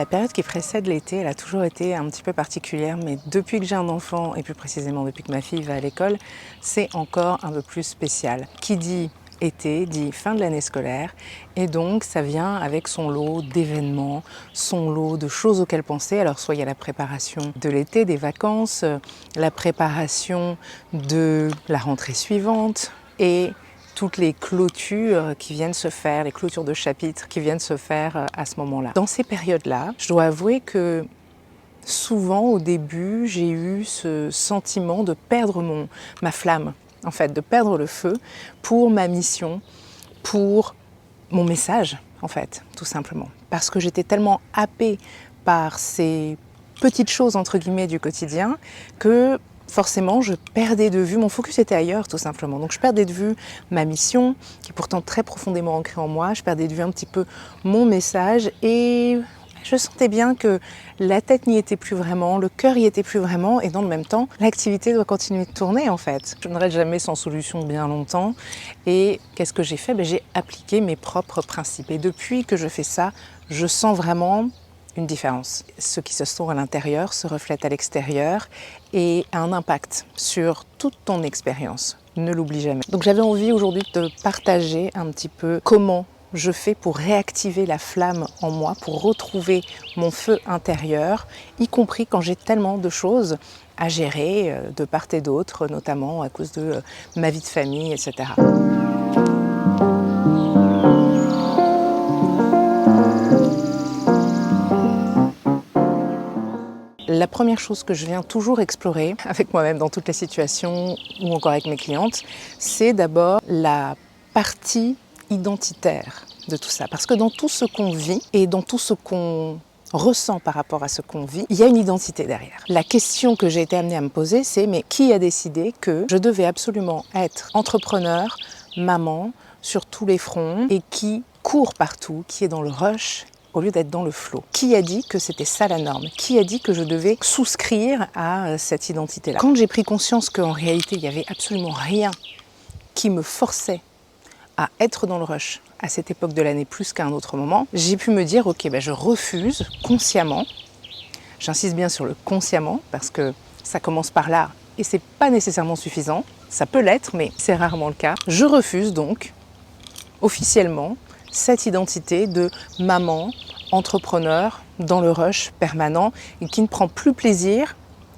La période qui précède l'été, elle a toujours été un petit peu particulière, mais depuis que j'ai un enfant, et plus précisément depuis que ma fille va à l'école, c'est encore un peu plus spécial. Qui dit été dit fin de l'année scolaire, et donc ça vient avec son lot d'événements, son lot de choses auxquelles penser. Alors soit il y a la préparation de l'été, des vacances, la préparation de la rentrée suivante, et toutes les clôtures qui viennent se faire, les clôtures de chapitres qui viennent se faire à ce moment-là. Dans ces périodes-là, je dois avouer que souvent au début, j'ai eu ce sentiment de perdre ma flamme, en fait, de perdre le feu pour ma mission, pour mon message, en fait, tout simplement. Parce que j'étais tellement happée par ces petites choses, entre guillemets, du quotidien, que forcément, je perdais de vue, mon focus était ailleurs tout simplement. Donc je perdais de vue ma mission, qui est pourtant très profondément ancrée en moi, je perdais de vue un petit peu mon message et je sentais bien que la tête n'y était plus vraiment, le cœur y était plus vraiment et dans le même temps, l'activité doit continuer de tourner en fait. Je ne reste jamais sans solution bien longtemps et qu'est-ce que j'ai fait ? J'ai appliqué mes propres principes et depuis que je fais ça, je sens vraiment une différence. Ce qui se trouve à l'intérieur se reflète à l'extérieur et a un impact sur toute ton expérience. Ne l'oublie jamais. Donc j'avais envie aujourd'hui de partager un petit peu comment je fais pour réactiver la flamme en moi, pour retrouver mon feu intérieur, y compris quand j'ai tellement de choses à gérer de part et d'autre, notamment à cause de ma vie de famille, etc. La première chose que je viens toujours explorer avec moi-même dans toutes les situations ou encore avec mes clientes, c'est d'abord la partie identitaire de tout ça. Parce que dans tout ce qu'on vit et dans tout ce qu'on ressent par rapport à ce qu'on vit, il y a une identité derrière. La question que j'ai été amenée à me poser, c'est mais qui a décidé que je devais absolument être entrepreneur, maman, sur tous les fronts et qui court partout, qui est dans le rush au lieu d'être dans le flow. Qui a dit que c'était ça la norme ? Qui a dit que je devais souscrire à cette identité-là ? Quand j'ai pris conscience qu'en réalité, il n'y avait absolument rien qui me forçait à être dans le rush à cette époque de l'année plus qu'à un autre moment, j'ai pu me dire, ok, je refuse consciemment, j'insiste bien sur le consciemment, parce que ça commence par là et c'est pas nécessairement suffisant, ça peut l'être, mais c'est rarement le cas. Je refuse donc, officiellement, cette identité de maman, entrepreneur, dans le rush permanent et qui ne prend plus plaisir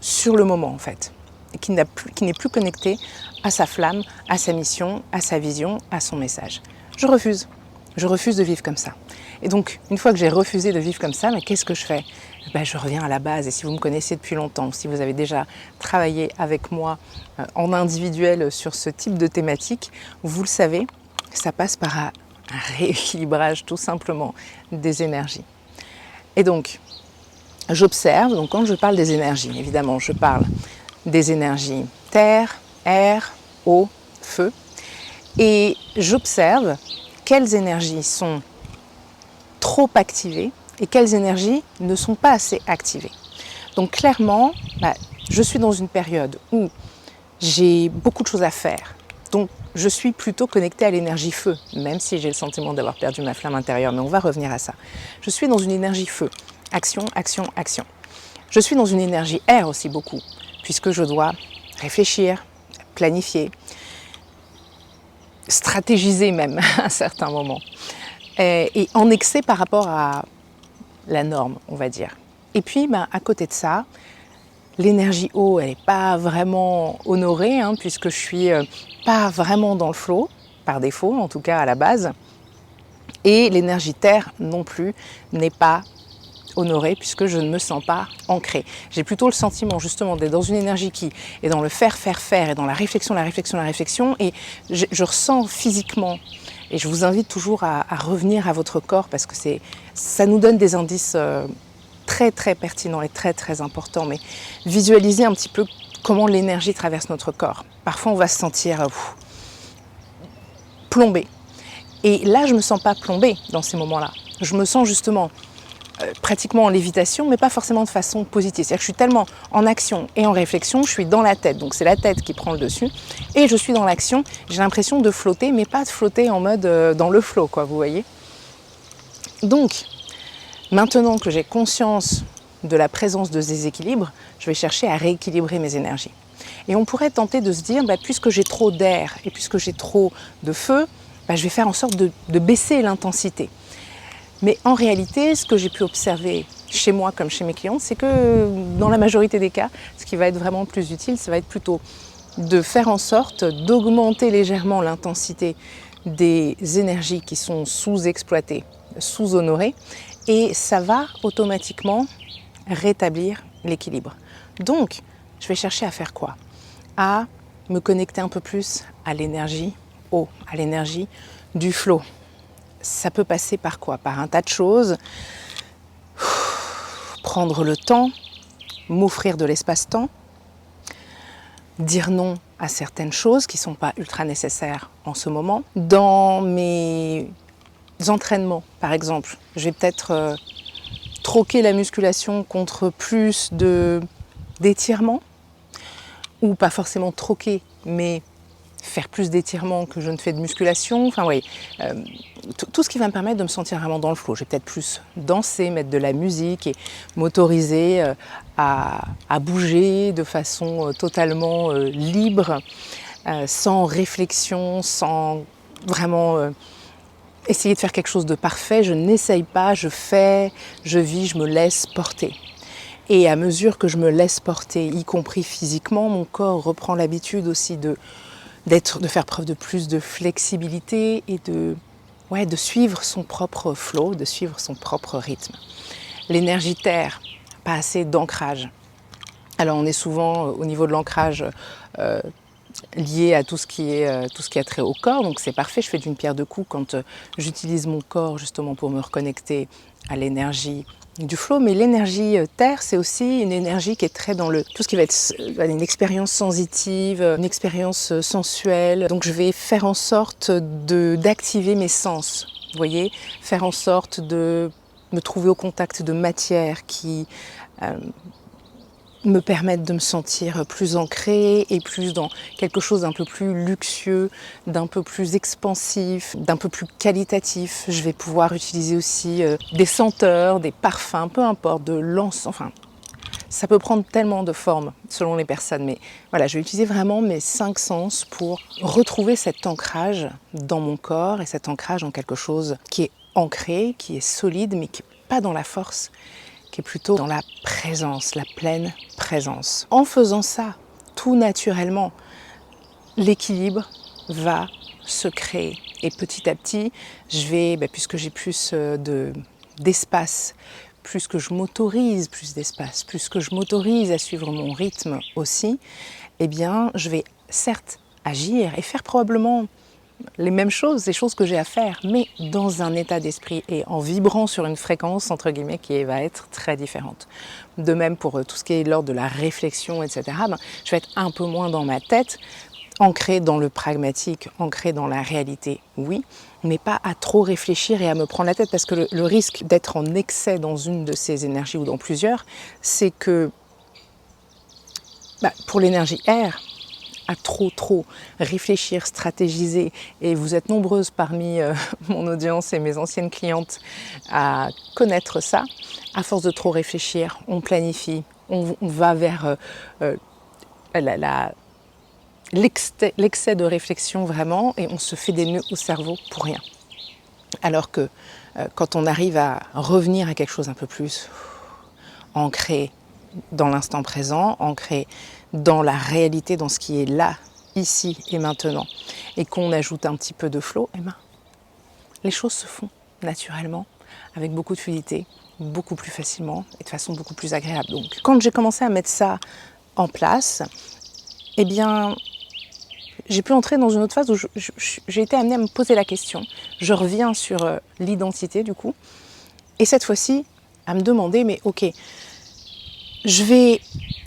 sur le moment en fait. Et qui n'est plus connecté à sa flamme, à sa mission, à sa vision, à son message. Je refuse de vivre comme ça. Et donc, une fois que j'ai refusé de vivre comme ça, mais qu'est-ce que je fais ? Je reviens à la base et si vous me connaissez depuis longtemps, si vous avez déjà travaillé avec moi en individuel sur ce type de thématique, vous le savez, ça passe par un rééquilibrage tout simplement des énergies. Et donc, j'observe, donc quand je parle des énergies, évidemment, je parle des énergies terre, air, eau, feu, et j'observe quelles énergies sont trop activées et quelles énergies ne sont pas assez activées. Donc clairement, je suis dans une période où j'ai beaucoup de choses à faire. Donc, je suis plutôt connectée à l'énergie feu, même si j'ai le sentiment d'avoir perdu ma flamme intérieure, mais on va revenir à ça. Je suis dans une énergie feu, action, action, action. Je suis dans une énergie air aussi beaucoup, puisque je dois réfléchir, planifier, stratégiser même à un certain moment, et en excès par rapport à la norme, on va dire. Et puis, à côté de ça, l'énergie eau, elle n'est pas vraiment honorée, puisque je suis pas vraiment dans le flow, par défaut, en tout cas à la base. Et l'énergie terre non plus n'est pas honorée, puisque je ne me sens pas ancrée. J'ai plutôt le sentiment justement d'être dans une énergie qui est dans le faire, et dans la réflexion, et je ressens physiquement, et je vous invite toujours à revenir à votre corps, parce que ça nous donne des indices très très pertinent et très très important, mais visualisez un petit peu comment l'énergie traverse notre corps. Parfois on va se sentir plombé. Et là je ne me sens pas plombée dans ces moments-là. Je me sens justement pratiquement en lévitation, mais pas forcément de façon positive. C'est-à-dire que je suis tellement en action et en réflexion, je suis dans la tête, donc c'est la tête qui prend le dessus, et je suis dans l'action, j'ai l'impression de flotter, mais pas de flotter en mode dans le flow, quoi, vous voyez. Donc, Maintenant que j'ai conscience de la présence de déséquilibre, je vais chercher à rééquilibrer mes énergies. Et on pourrait tenter de se dire, puisque j'ai trop d'air et puisque j'ai trop de feu, je vais faire en sorte de baisser l'intensité. Mais en réalité, ce que j'ai pu observer chez moi comme chez mes clientes, c'est que dans la majorité des cas, ce qui va être vraiment plus utile, ça va être plutôt de faire en sorte d'augmenter légèrement l'intensité des énergies qui sont sous-exploitées, sous-honorées, et ça va automatiquement rétablir l'équilibre. Donc, je vais chercher à faire quoi? À me connecter un peu plus à l'énergie eau, à l'énergie du flow. Ça peut passer par quoi? Par un tas de choses. Prendre le temps, m'offrir de l'espace-temps, dire non à certaines choses qui ne sont pas ultra nécessaires en ce moment. Dans mes entraînements, par exemple, je vais peut-être troquer la musculation contre plus d'étirements, ou pas forcément troquer, mais faire plus d'étirements que je ne fais de musculation. Enfin oui, tout ce qui va me permettre de me sentir vraiment dans le flow. Je vais peut-être plus danser, mettre de la musique et m'autoriser à bouger de façon totalement libre, sans réflexion, sans vraiment essayer de faire quelque chose de parfait. Je n'essaye pas, je fais, je vis, je me laisse porter. Et à mesure que je me laisse porter, y compris physiquement, mon corps reprend l'habitude aussi de faire preuve de plus de flexibilité et de suivre son propre flow, de suivre son propre rythme. L'énergie terre, pas assez d'ancrage. Alors on est souvent au niveau de l'ancrage lié à tout ce qui a trait au corps, donc c'est parfait, je fais d'une pierre deux coups quand j'utilise mon corps justement pour me reconnecter à l'énergie du flow, mais l'énergie terre, c'est aussi une énergie qui est très dans tout ce qui va être une expérience sensitive, une expérience sensuelle. Donc je vais faire en sorte d'activer mes sens, vous voyez, faire en sorte de me trouver au contact de matières qui me permettent de me sentir plus ancrée et plus dans quelque chose d'un peu plus luxueux, d'un peu plus expansif, d'un peu plus qualitatif. Je vais pouvoir utiliser aussi des senteurs, des parfums, peu importe, de l'encens, enfin, ça peut prendre tellement de formes selon les personnes, mais voilà, je vais utiliser vraiment mes 5 sens pour retrouver cet ancrage dans mon corps et cet ancrage en quelque chose qui est ancré, qui est solide, mais qui n'est pas dans la force, qui est plutôt dans la présence, la pleine présence. En faisant ça, tout naturellement, l'équilibre va se créer. Et petit à petit, je vais, puisque j'ai plus d'espace, plus que je m'autorise plus d'espace, plus que je m'autorise à suivre mon rythme aussi, eh bien, je vais certes agir et faire probablement les mêmes choses, les choses que j'ai à faire, mais dans un état d'esprit et en vibrant sur une fréquence, entre guillemets, qui va être très différente. De même pour tout ce qui est l'ordre de la réflexion, etc., je vais être un peu moins dans ma tête, ancrée dans le pragmatique, ancrée dans la réalité, oui, mais pas à trop réfléchir et à me prendre la tête, parce que le risque d'être en excès dans une de ces énergies ou dans plusieurs, c'est que pour l'énergie air, à trop réfléchir, stratégiser, et vous êtes nombreuses parmi mon audience et mes anciennes clientes à connaître ça, à force de trop réfléchir, on planifie, on va vers l'excès de réflexion vraiment, et on se fait des nœuds au cerveau pour rien. Alors que quand on arrive à revenir à quelque chose un peu plus ancré dans l'instant présent, ancré dans la réalité, dans ce qui est là, ici et maintenant, et qu'on ajoute un petit peu de flow, les choses se font naturellement, avec beaucoup de fluidité, beaucoup plus facilement et de façon beaucoup plus agréable. Donc, quand j'ai commencé à mettre ça en place, j'ai pu entrer dans une autre phase où j'ai été amenée à me poser la question. Je reviens sur l'identité du coup, et cette fois-ci, à me demander, mais ok, je vais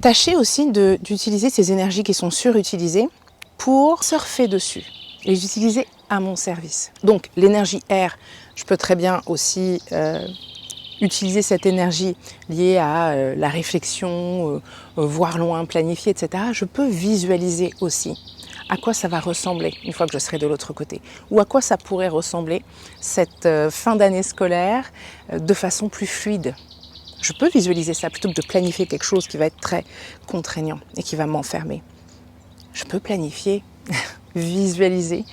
tâcher aussi d'utiliser ces énergies qui sont surutilisées pour surfer dessus et les utiliser à mon service. Donc l'énergie air, je peux très bien aussi utiliser cette énergie liée à la réflexion, voir loin, planifier, etc. Je peux visualiser aussi à quoi ça va ressembler une fois que je serai de l'autre côté, ou à quoi ça pourrait ressembler cette fin d'année scolaire de façon plus fluide. Je peux visualiser ça plutôt que de planifier quelque chose qui va être très contraignant et qui va m'enfermer. Je peux planifier, visualiser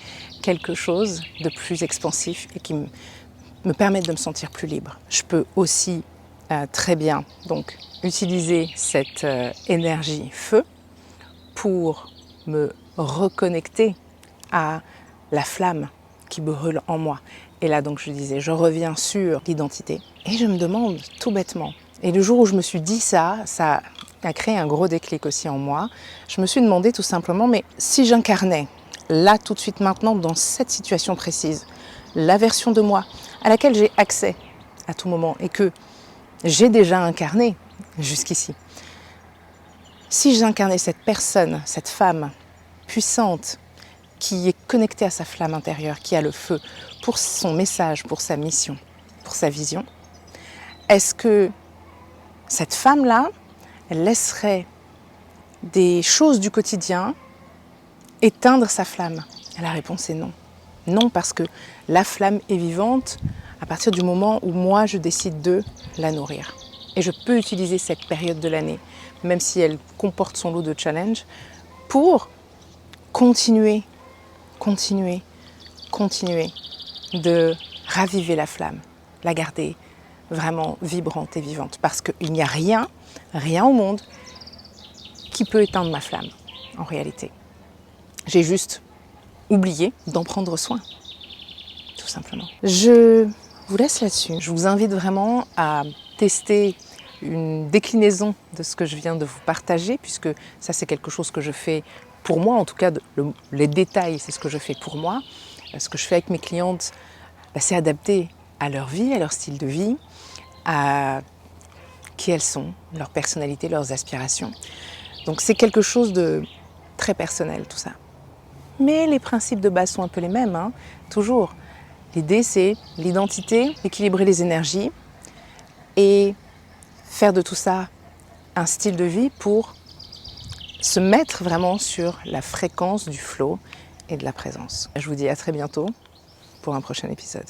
quelque chose de plus expansif et qui me permette de me sentir plus libre. Je peux aussi très bien donc utiliser cette énergie feu pour me reconnecter à la flamme qui brûle en moi. Et là donc je disais, je reviens sur l'identité et je me demande tout bêtement. Et le jour où je me suis dit ça a créé un gros déclic aussi en moi. Je me suis demandé tout simplement, mais si j'incarnais là tout de suite maintenant dans cette situation précise, la version de moi à laquelle j'ai accès à tout moment et que j'ai déjà incarné jusqu'ici. Si j'incarnais cette personne, cette femme puissante qui est connectée à sa flamme intérieure, qui a le feu pour son message, pour sa mission, pour sa vision, est-ce que cette femme-là, elle laisserait des choses du quotidien éteindre sa flamme? Et la réponse est non. Non, parce que la flamme est vivante à partir du moment où moi je décide de la nourrir. Et je peux utiliser cette période de l'année, même si elle comporte son lot de challenges, pour continuer de raviver la flamme, la garder vraiment vibrante et vivante. Parce qu'il n'y a rien au monde qui peut éteindre ma flamme, en réalité. J'ai juste oublié d'en prendre soin, tout simplement. Je vous laisse là-dessus. Je vous invite vraiment à tester une déclinaison de ce que je viens de vous partager, puisque ça c'est quelque chose que je fais pour moi, en tout cas les détails c'est ce que je fais pour moi. Ce que je fais avec mes clientes, c'est adapté à leur vie, à leur style de vie, à qui elles sont, leur personnalité, leurs aspirations. Donc c'est quelque chose de très personnel tout ça. Mais les principes de base sont un peu les mêmes, hein, toujours. L'idée c'est l'identité, équilibrer les énergies et faire de tout ça un style de vie pour se mettre vraiment sur la fréquence du flow et de la présence. Je vous dis à très bientôt pour un prochain épisode.